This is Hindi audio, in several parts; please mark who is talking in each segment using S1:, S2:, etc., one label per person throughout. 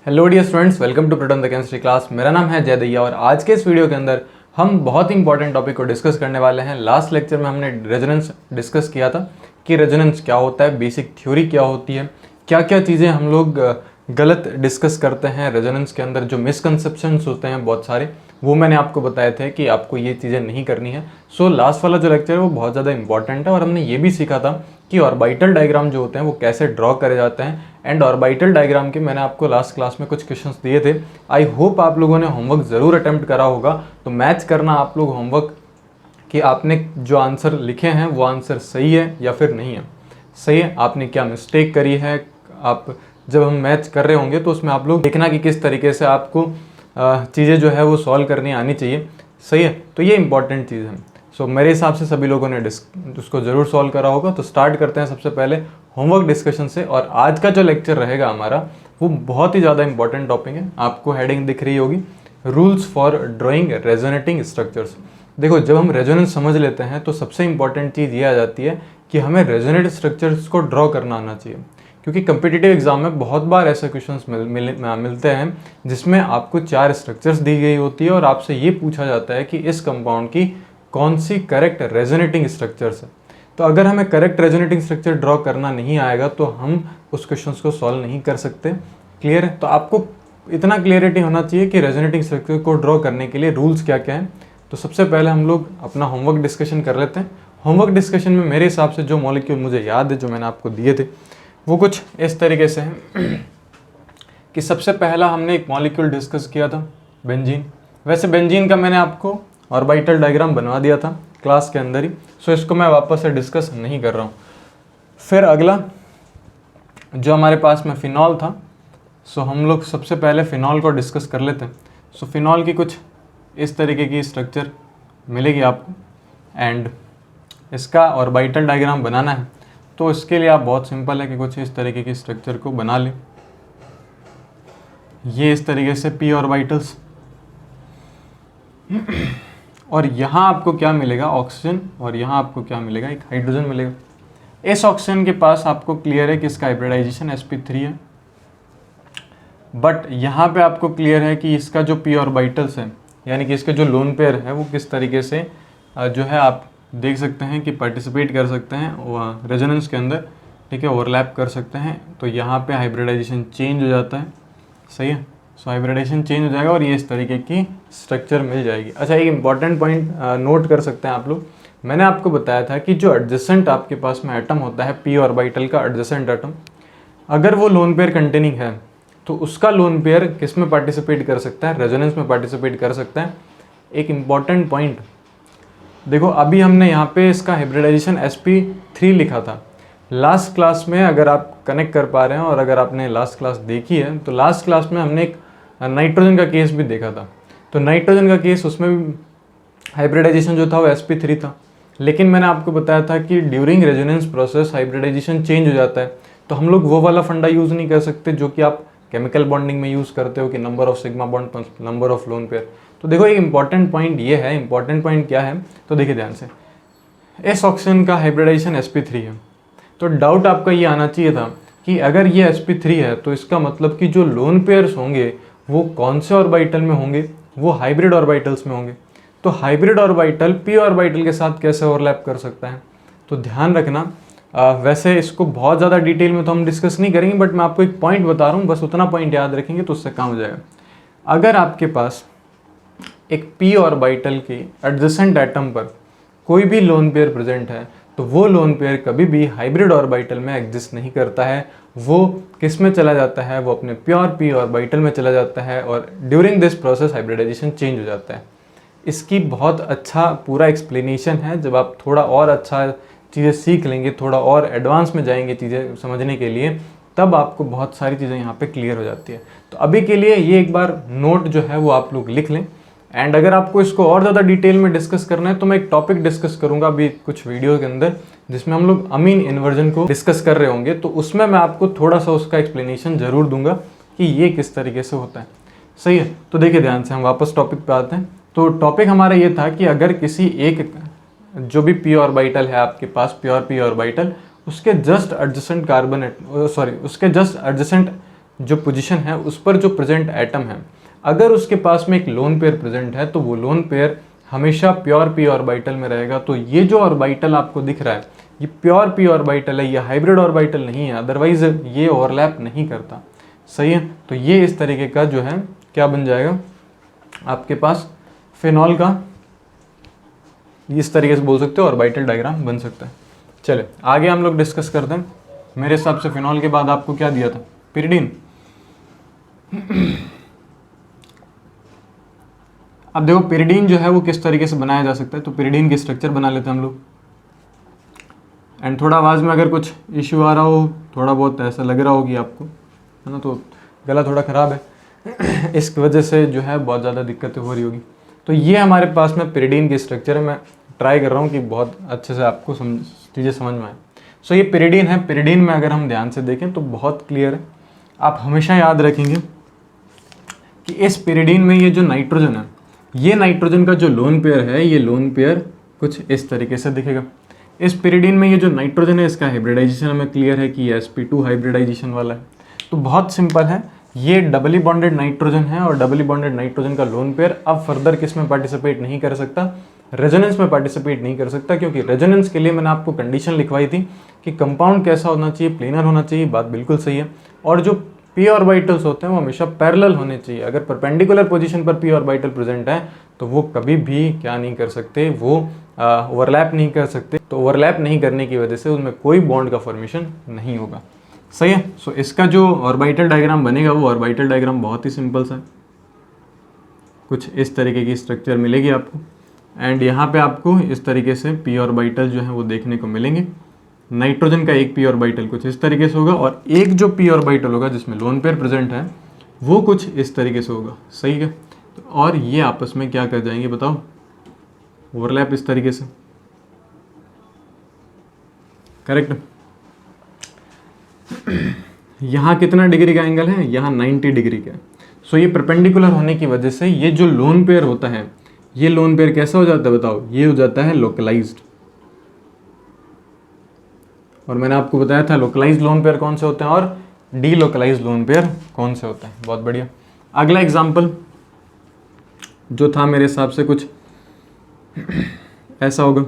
S1: Hello dear students, welcome to Proton the chemistry class. मेरा नाम है जय दैया और आज के इस वीडियो के अंदर हम बहुत ही इंपॉर्टेंट टॉपिक को डिस्कस करने वाले हैं। लास्ट लेक्चर में हमने रेजोनेंस डिस्कस किया था कि रेजोनेंस क्या होता है, बेसिक थ्योरी क्या होती है, क्या क्या चीज़ें हम लोग गलत डिस्कस करते हैं रेजोनेंस के अंदर, जो मिसकंसेप्शंस होते हैं बहुत सारे, वो मैंने आपको बताए थे कि आपको ये चीज़ें नहीं करनी है। सो लास्ट वाला जो लेक्चर है वो बहुत ज़्यादा इंपॉर्टेंट है और हमने ये भी सीखा था कि ऑर्बिटल डायग्राम जो होते हैं वो कैसे ड्रॉ करे जाते हैं। एंड ऑर्बिटल डायग्राम के मैंने आपको लास्ट क्लास में कुछ क्वेश्चंस दिए थे। आई होप आप लोगों ने होमवर्क ज़रूर अटेम्प्ट करा होगा। तो मैच करना आप लोग होमवर्क कि आपने जो आंसर लिखे हैं वो आंसर सही है या फिर नहीं है, सही है, आपने क्या मिस्टेक करी है। आप जब हम मैच कर रहे होंगे तो उसमें आप लोग देखना कि किस तरीके से आपको चीज़ें जो है वो सॉल्व करनी आनी चाहिए, सही है। तो ये इंपॉर्टेंट चीज़ है। सो मेरे हिसाब से सभी लोगों ने उसको ज़रूर सॉल्व करा होगा। तो स्टार्ट करते हैं सबसे पहले होमवर्क डिस्कशन से। और आज का जो लेक्चर रहेगा हमारा वो बहुत ही ज़्यादा इंपॉर्टेंट टॉपिक है। आपको हेडिंग दिख रही होगी, rules for drawing resonating structures. देखो, जब हम रेजोनेंस समझ लेते हैं तो सबसे इंपॉर्टेंट चीज़ ये आ जाती है कि हमें रेजोनेट स्ट्रक्चर्स को ड्रॉ करना आना चाहिए। क्योंकि कम्पिटिटिव एग्जाम में बहुत बार ऐसे क्वेश्चंस मिलते हैं जिसमें आपको 4 स्ट्रक्चर्स दी गई होती है और आपसे ये पूछा जाता है कि इस कंपाउंड की कौन सी करेक्ट रेजोनेटिंग स्ट्रक्चर्स है। तो अगर हमें करेक्ट रेजोनेटिंग स्ट्रक्चर ड्रॉ करना नहीं आएगा तो हम उस क्वेश्चंस को सॉल्व नहीं कर सकते। क्लियर है? तो आपको इतना क्लियरिटी होना चाहिए कि रेजोनेटिंग स्ट्रक्चर को ड्रॉ करने के लिए रूल्स क्या क्या हैं। तो सबसे पहले हम लोग अपना होमवर्क डिस्कशन कर लेते हैं। होमवर्क डिस्कशन में मेरे हिसाब से जो मॉलिक्यूल मुझे याद है, जो मैंने आपको दिए थे, वो कुछ इस तरीके से हैं कि सबसे पहला हमने एक मॉलिक्यूल डिस्कस किया था, बेंजीन। वैसे बेंजीन का मैंने आपको ऑर्बिटल डायग्राम बनवा दिया था क्लास के अंदर ही, सो इसको मैं वापस से डिस्कस नहीं कर रहा हूँ। फिर अगला जो हमारे पास में फिनॉल था, सो हम लोग सबसे पहले फिनॉल को डिस्कस कर लेते हैं। सो फिनॉल की कुछ इस तरीके की स्ट्रक्चर मिलेगी आपको एंड इसका ऑर्बिटल डायग्राम बनाना है। तो इसके लिए आप बहुत सिंपल है कि कुछ इस तरीके की स्ट्रक्चर को बना लें। ये इस तरीके से p ऑर्बिटल्स और यहाँ आपको क्या मिलेगा, ऑक्सीजन, और यहाँ आपको क्या मिलेगा, एक हाइड्रोजन मिलेगा। इस ऑक्सीजन के पास आपको क्लियर है कि इसका हाइब्रिडाइजेशन sp3 है, बट यहाँ पे आपको क्लियर है कि इसका जो p ऑर्बिटल्स है, यानी कि इसके जो लोन पेयर है, वो किस तरीके से जो है आप देख सकते हैं कि पार्टिसिपेट कर सकते हैं रेजोनेंस के अंदर, ठीक है, ओवरलैप कर सकते हैं। तो यहाँ पे हाइब्रिडाइजेशन चेंज हो जाता है, सही है। सो हाइब्रिडाइजेशन चेंज हो जाएगा और ये इस तरीके की स्ट्रक्चर मिल जाएगी। अच्छा, एक इंपॉर्टेंट पॉइंट नोट कर सकते हैं आप लोग। मैंने आपको बताया था कि जो एडजेसेंट आपके पास में एटम होता है, p ऑर्बिटल का एडजेसेंट एटम, अगर वो लोन पेयर कंटेनिंग है तो उसका लोन पेयर किस में पार्टिसिपेट कर सकता है, रेजोनेंस में पार्टिसिपेट कर सकता है। एक इम्पॉर्टेंट पॉइंट देखो, अभी हमने यहाँ पे इसका हाइब्रिडाइजेशन sp3 लिखा था। लास्ट क्लास में अगर आप कनेक्ट कर पा रहे हैं और अगर आपने लास्ट क्लास देखी है तो लास्ट क्लास में हमने एक नाइट्रोजन का केस भी देखा था। तो नाइट्रोजन का केस, उसमें भी हाइब्रिडाइजेशन जो था वो sp3 था, लेकिन मैंने आपको बताया था कि during resonance process hybridization change हो जाता है। तो हम लोग वो वाला फंडा यूज़ नहीं कर सकते जो कि आप केमिकल बॉन्डिंग में यूज़ करते हो कि number of sigma bond number of lone pair. तो देखो, एक इंपॉर्टेंट पॉइंट ये है। इंपॉर्टेंट पॉइंट क्या है, तो देखिए ध्यान से, इस ऑक्सीजन का हाइब्रिडाइजेशन sp3 है। तो डाउट आपका ये आना चाहिए था कि अगर ये sp3 है तो इसका मतलब कि जो लोन पेयर्स होंगे वो कौन से ऑर्बिटल में होंगे, वो हाइब्रिड ऑर्बिटल्स में होंगे। तो हाइब्रिड ऑर्बिटल p ऑर्बिटल के साथ कैसे ओवरलैप कर सकता है, तो ध्यान रखना। वैसे इसको बहुत ज़्यादा डिटेल में तो हम डिस्कस नहीं करेंगे, बट मैं आपको एक पॉइंट बता रहा हूँ, बस उतना पॉइंट याद रखेंगे तो उससे काम हो जाएगा। अगर आपके पास एक p ऑर्बिटल के एडजेसेंट एटम पर कोई भी लोन पेयर प्रेजेंट है तो वो लोन पेयर कभी भी हाइब्रिड ऑर्बिटल में एग्जिस्ट नहीं करता है। वो किस में चला जाता है, वो अपने प्योर p ऑर्बिटल में चला जाता है और during this process hybridization change हो जाता है। इसकी बहुत अच्छा पूरा एक्सप्लेनेशन है। जब आप थोड़ा और अच्छा चीज़ें सीख लेंगे, थोड़ा और एडवांस में जाएंगे चीज़ें समझने के लिए, तब आपको बहुत सारी चीज़ें यहाँ पे क्लियर हो जाती है। तो अभी के लिए ये एक बार नोट जो है वो आप लोग लिख लें। एंड अगर आपको इसको और ज़्यादा डिटेल में डिस्कस करना है तो मैं एक टॉपिक डिस्कस करूँगा अभी कुछ वीडियो के अंदर, जिसमें हम लोग अमीन इन्वर्जन को डिस्कस कर रहे होंगे। तो उसमें मैं आपको थोड़ा सा उसका एक्सप्लेनेशन ज़रूर दूंगा कि ये किस तरीके से होता है, सही है। तो देखिए ध्यान से, हम वापस टॉपिक पे आते हैं। तो टॉपिक हमारा ये था कि अगर किसी एक जो भी p ऑर्बिटल है आपके पास, प्योर p ऑर्बिटल, उसके जस्ट एडजेसेंट उसके जस्ट एडजेसेंट जो पोजीशन है उस पर जो प्रेजेंट एटम है, अगर उसके पास में एक लोन पेयर प्रेजेंट है तो वो लोन पेयर हमेशा प्योर पी ऑर्बिटल में रहेगा। तो ये जो ऑर्बिटल आपको दिख रहा है ये प्योर पी ऑर्बिटल है, ये हाइब्रिड ऑर्बिटल नहीं है, अदरवाइज ये ओवरलैप नहीं करता। सही है, तो ये इस तरीके का जो है क्या बन जाएगा आपके पास फिनॉल का, इस तरीके से बोल सकते हो ऑर्बिटल डायग्राम बन सकता है। चले आगे हम लोग डिस्कस करते हैं। मेरे हिसाब से फिनॉल के बाद आपको क्या दिया था, पिरिडीन। अब देखो पिरिडीन जो है वो किस तरीके से बनाया जा सकता है, तो पिरिडीन की स्ट्रक्चर बना लेते हैं हम लोग। एंड थोड़ा आवाज़ में अगर कुछ इश्यू आ रहा हो, थोड़ा बहुत ऐसा लग रहा होगी आपको, है ना, तो गला थोड़ा ख़राब है इस वजह से जो है बहुत ज़्यादा दिक्कतें हो रही होगी। तो ये हमारे पास में पिरिडीन की स्ट्रक्चर है, मैं ट्राई कर रहा हूँ कि बहुत अच्छे से आपको चीज़ें समझ में आए। सो ये पिरिडीन है, पिरिडीन में अगर हम ध्यान से देखें तो बहुत क्लियर है। आप हमेशा याद रखेंगे कि इस पिरिडीन में ये जो नाइट्रोजन है, ये नाइट्रोजन का जो लोन पेयर है, ये लोन पेयर कुछ इस तरीके से दिखेगा। इस पिरिडीन में ये जो नाइट्रोजन है इसका हाइब्रिडाइजेशन हमें क्लियर है कि sp2 हाइब्रिडाइजेशन वाला है। तो बहुत सिंपल है, ये डबली बॉन्डेड नाइट्रोजन है और डबली बॉन्डेड नाइट्रोजन का लोन पेयर अब फर्दर किस में पार्टिसिपेट नहीं कर सकता, रेजोनेंस में पार्टिसिपेट नहीं कर सकता, क्योंकि रेजोनेंस के लिए मैंने आपको कंडीशन लिखवाई थी कि कंपाउंड कैसा होना चाहिए, प्लेनर होना चाहिए, बात बिल्कुल सही है। और जो पी ऑर्बिटल्स होते हैं वो हमेशा पैरेलल होने चाहिए। अगर परपेंडिकुलर पोजीशन पर पी ऑर्बिटल प्रेजेंट है तो वो कभी भी क्या नहीं कर सकते, वो ओवरलैप नहीं कर सकते। तो ओवरलैप नहीं करने की वजह से उसमें कोई बॉन्ड का फॉर्मेशन नहीं होगा। सही है। सो इसका जो ऑर्बिटल डायग्राम बनेगा वो ऑर्बिटल डायग्राम बहुत ही सिंपल सा है, कुछ इस तरीके की स्ट्रक्चर मिलेगी आपको। एंड यहाँ पे आपको इस तरीके से पी ऑर्बिटल जो है वो देखने को मिलेंगे। नाइट्रोजन का एक पी ऑर्बिटल कुछ इस तरीके से होगा और एक जो पी ऑर्बिटल होगा जिसमें लोन पेयर प्रेजेंट है वो कुछ इस तरीके से होगा। सही है। तो और ये आपस में क्या कर जाएंगे बताओ, ओवरलैप इस तरीके से, करेक्ट। यहाँ कितना डिग्री का एंगल है, यहाँ 90 डिग्री का। सो ये परपेंडिकुलर होने की वजह से ये जो लोन पेयर होता है, ये लोन पेयर कैसा हो जाता है बताओ, ये हो जाता है लोकलाइज्ड। और मैंने आपको बताया था लोकलाइज्ड लोन पेयर कौन से होते हैं और डी लोकलाइज्ड लोन पेयर कौन से होते हैं। बहुत बढ़िया। अगला एग्जांपल जो था मेरे हिसाब से कुछ ऐसा होगा।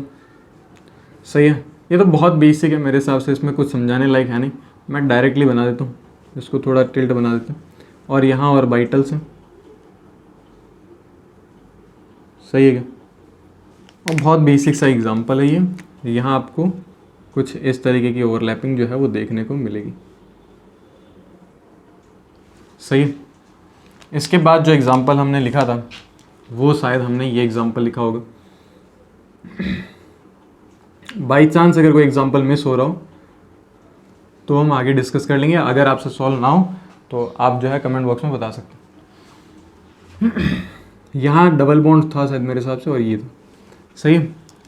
S1: सही है। ये तो बहुत बेसिक है मेरे हिसाब से, इसमें कुछ समझाने लायक है नहीं, मैं डायरेक्टली बना देता हूँ, इसको थोड़ा टिल्ट बना देता हूँ। और यहाँ ऑर्बिटल्स हैं। सही है क्या? और बहुत बेसिक सा एग्जांपल है ये। यहाँ आपको कुछ इस तरीके की ओवरलैपिंग जो है वो देखने को मिलेगी। सही। इसके बाद जो एग्जांपल हमने लिखा था वो शायद हमने ये एग्जांपल लिखा होगा। बाई चांस अगर कोई एग्जांपल मिस हो रहा हो तो हम आगे डिस्कस कर लेंगे। अगर आपसे सॉल्व ना हो तो आप जो है कमेंट बॉक्स में बता सकते हैं। यहाँ डबल बॉन्ड था शायद मेरे हिसाब से और ये था। सही।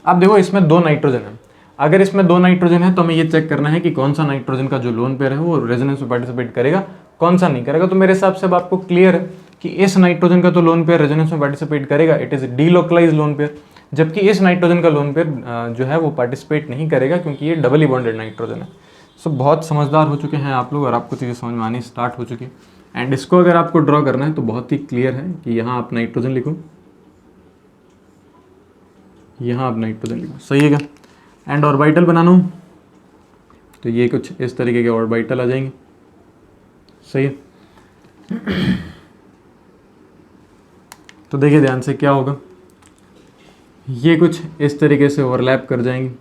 S1: अब देखो इसमें दो नाइट्रोजन है, अगर इसमें दो नाइट्रोजन है तो हमें ये चेक करना है कि कौन सा नाइट्रोजन का जो लोन पेयर है वो रेजोनेंस में पार्टिसिपेट करेगा, कौन सा नहीं करेगा। तो मेरे हिसाब से अब आपको क्लियर है कि इस नाइट्रोजन का तो लोन पेयर रेजोनेंस में पार्टिसिपेट करेगा, it is delocalised lone pair, जबकि इस नाइट्रोजन का लोन पेयर जो है वो पार्टिसिपेट नहीं करेगा क्योंकि ये डबली बॉन्डेड नाइट्रोजन है। सो बहुत समझदार हो चुके हैं आप लोग और आपको चीज़ें समझ में आनी स्टार्ट हो चुकी है। एंड इसको अगर आपको ड्रॉ करना है तो बहुत ही क्लियर है कि यहाँ आप नाइट्रोजन लिखो, यहाँ आप नाइट्रोजन लिखो। सही है क्या? एंड ऑर्बिटल बनाना हो तो ये कुछ इस तरीके के ऑर्बिटल आ जाएंगे। सही है। तो देखिए ध्यान से क्या होगा, ये कुछ इस तरीके से ओवरलैप कर जाएंगे।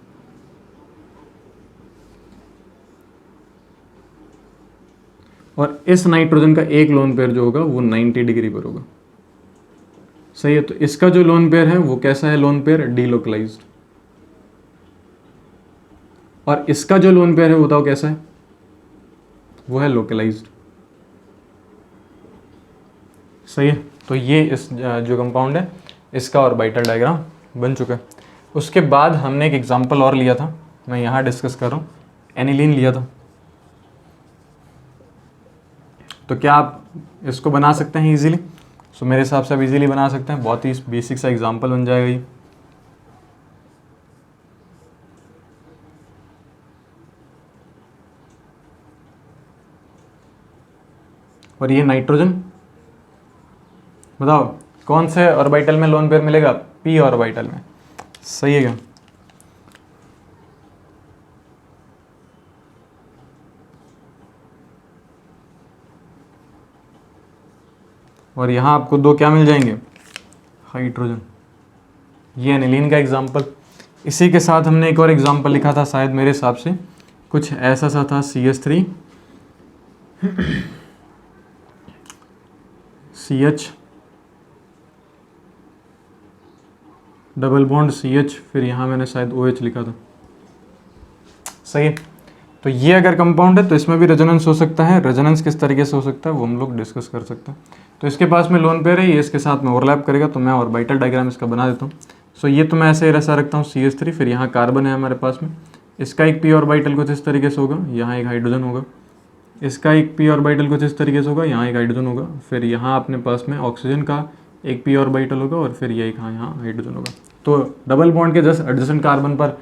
S1: और इस नाइट्रोजन का एक लोन पेयर जो होगा वो 90 डिग्री पर होगा। सही है। तो इसका जो लोन पेयर है वो कैसा है, लोन पेयर डीलोकलाइज्ड। और इसका जो लोन पेयर है बताओ कैसा है, वो है लोकलाइज्ड। सही है। तो ये इस जो कंपाउंड है इसका ऑर्बिटल डायग्राम बन चुका है। उसके बाद हमने एक एग्जांपल और लिया था, मैं यहाँ डिस्कस कर रहा हूँ, एनिलीन लिया था। तो क्या आप इसको बना सकते हैं इजीली? सो मेरे हिसाब से आप इजीली बना सकते हैं, बहुत ही बेसिक सा एग्जांपल बन जाएगा ये। और ये नाइट्रोजन। बताओ कौन से ऑर्बिटल में लोन पेयर मिलेगा? पी ऑर्बिटल में। सही है क्या? और यहाँ आपको 2 क्या मिल जाएंगे? हाइड्रोजन। ये एनिलीन का एग्जाम्पल। इसी के साथ हमने एक और एग्जाम्पल लिखा था, शायद मेरे हिसाब से कुछ ऐसा सा था, CH3 CH double bond CH, फिर यहाँ मैंने शायद OH लिखा था। सही है। तो ये अगर कंपाउंड है तो इसमें भी रेजोनेंस हो सकता है। रेजोनेंस किस तरीके से हो सकता है वो हम लोग डिस्कस कर सकते हैं। तो इसके पास में लोन पेयर है, ये इसके साथ में ओवरलैप करेगा, तो मैं ऑर्बिटल डायग्राम इसका बना देता हूँ। सो ये तो मैं ऐसे ऐसा रखता हूँ CH3, फिर यहाँ कार्बन है हमारे पास में, इसका एक p ऑर्बिटल कुछ इस तरीके से होगा, यहाँ एक हाइड्रोजन होगा। इसका एक p ऑर्बिटल कुछ इस तरीके से होगा, यहाँ एक हाइड्रोजन होगा। फिर यहाँ अपने पास में ऑक्सीजन का एक p ऑर्बिटल होगा, और फिर ये एक यहाँ हाइड्रोजन होगा। तो डबल बॉन्ड के जस्ट एडजेसेंट कार्बन पर,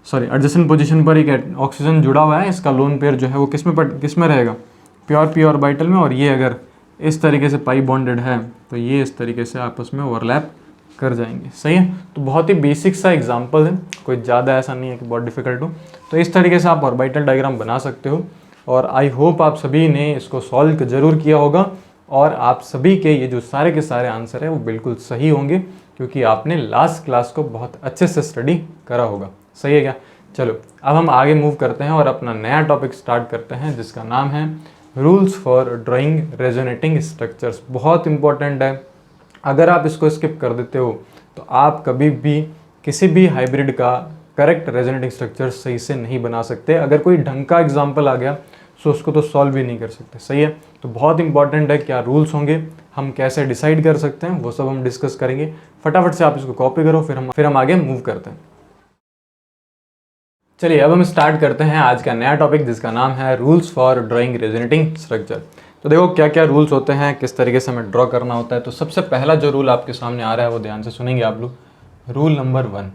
S1: सॉरी एडजेसेंट पोजीशन पर एक ऑक्सीजन जुड़ा हुआ है। इसका लोन पेयर जो है वो किस में रहेगा? प्योर p ऑर्बिटल में। और ये अगर इस तरीके से पाई बॉन्डेड है तो ये इस तरीके से आपस में ओवरलैप कर जाएंगे। सही है। तो बहुत ही बेसिक सा एग्जांपल है, कोई ज़्यादा ऐसा नहीं है कि बहुत डिफिकल्ट हो। तो इस तरीके से आप ऑर्बिटल डायग्राम बना सकते हो, और आई होप आप सभी ने इसको सॉल्व ज़रूर किया होगा, और आप सभी के ये जो सारे के सारे आंसर है वो बिल्कुल सही होंगे, क्योंकि आपने लास्ट क्लास को बहुत अच्छे से स्टडी करा होगा। सही है क्या? चलो अब हम आगे मूव करते हैं और अपना नया टॉपिक स्टार्ट करते हैं, जिसका नाम है rules for drawing resonating structures. बहुत इंपॉर्टेंट है, अगर आप इसको स्किप कर देते हो तो आप कभी भी किसी भी हाइब्रिड का करेक्ट रेजोनेटिंग स्ट्रक्चर सही से नहीं बना सकते। अगर कोई ढंग का एग्जाम्पल आ गया तो उसको तो सॉल्व भी नहीं कर सकते। सही है। तो बहुत इंपॉर्टेंट है, क्या रूल्स होंगे, हम कैसे डिसाइड कर सकते हैं, वो सब हम डिस्कस करेंगे। फटाफट से आप इसको कॉपी करो, फिर हम आगे मूव करते हैं। चलिए अब हम स्टार्ट करते हैं आज का नया टॉपिक, जिसका नाम है rules for drawing resonating structure. तो देखो क्या क्या रूल्स होते हैं, किस तरीके से हमें ड्रॉ करना होता है। तो सबसे पहला जो रूल आपके सामने आ रहा है वो ध्यान से सुनेंगे आप लोग। Rule number 1।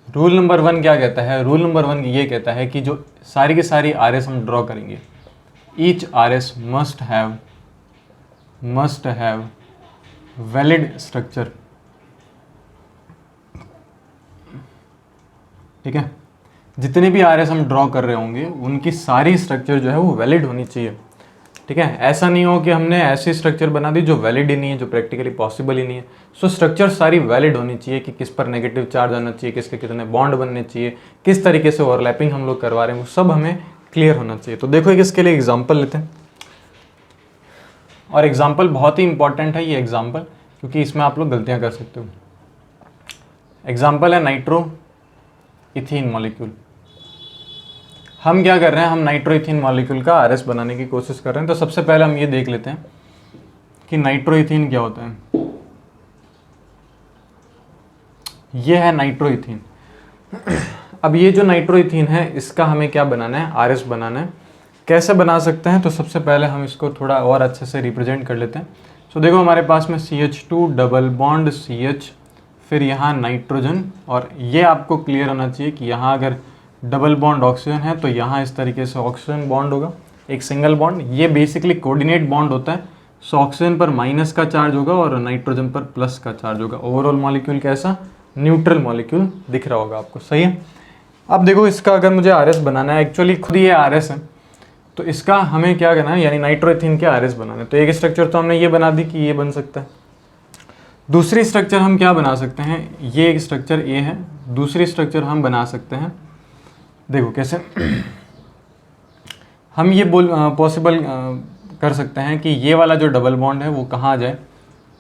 S1: रूल नंबर 1 क्या कहता है? रूल नंबर 1 ये कहता है कि जो सारी की सारी RS हम ड्रॉ करेंगे, each RS must have valid structure. ठीक है। जितने भी RS हम ड्रॉ कर रहे होंगे उनकी सारी स्ट्रक्चर जो है वो वैलिड होनी चाहिए। ठीक है। ऐसा नहीं हो कि हमने ऐसी स्ट्रक्चर बना दी जो वैलिड ही नहीं है, जो प्रैक्टिकली पॉसिबल ही नहीं है। सो स्ट्रक्चर सारी वैलिड होनी चाहिए कि किस पर नेगेटिव चार्ज आना चाहिए, किसके कितने बॉन्ड बनने चाहिए, किस तरीके से ओवरलैपिंग हम लोग करवा रहे हैं, वो सब हमें क्लियर होना चाहिए। तो देखो एक इसके लिए एग्जाम्पल लेते हैं, और एग्जाम्पल बहुत ही इंपॉर्टेंट है ये एग्जाम्पल, क्योंकि इसमें आप लोग गलतियाँ कर सकते हो। एग्जाम्पल है नाइट्रो इथीन मॉलिक्यूल। हम क्या कर रहे हैं, हम नाइट्रो इथीन मॉलिक्यूल का RS बनाने की कोशिश कर रहे हैं। तो सबसे पहले हम ये देख लेते हैं कि नाइट्रो इथीन क्या होता है। ये है नाइट्रो इथीन। अब ये जो नाइट्रो इथीन है इसका हमें क्या बनाना है? RS बनाना है। कैसे बना सकते हैं? तो सबसे पहले हम इसको थोड़ा और अच्छे से रिप्रेजेंट कर लेते हैं। तो देखो हमारे पास में CH2 डबल बॉन्ड CH, फिर यहाँ नाइट्रोजन, और ये आपको क्लियर होना चाहिए कि यहाँ अगर डबल बॉन्ड ऑक्सीजन है तो यहाँ इस तरीके से ऑक्सीजन बॉन्ड होगा, एक सिंगल बॉन्ड। ये बेसिकली कोऑर्डिनेट बॉन्ड होता है। सो ऑक्सीजन पर माइनस का चार्ज होगा और नाइट्रोजन पर प्लस का चार्ज होगा। ओवरऑल मॉलिक्यूल कैसा? न्यूट्रल मॉलिक्यूल दिख रहा होगा आपको। सही है। अब देखो इसका अगर मुझे RS बनाना है, एक्चुअली खुद ही ये RS है, तो इसका हमें क्या करना है, यानी नाइट्रोइथीन के RS बनाना है। तो एक स्ट्रक्चर तो हमने ये बना दी कि ये बन सकता है। दूसरी स्ट्रक्चर हम क्या बना सकते हैं? ये एक स्ट्रक्चर A है। दूसरी स्ट्रक्चर हम बना सकते हैं, देखो कैसे हम ये पॉसिबल कर सकते हैं कि ये वाला जो डबल बॉन्ड है वो कहाँ जाए,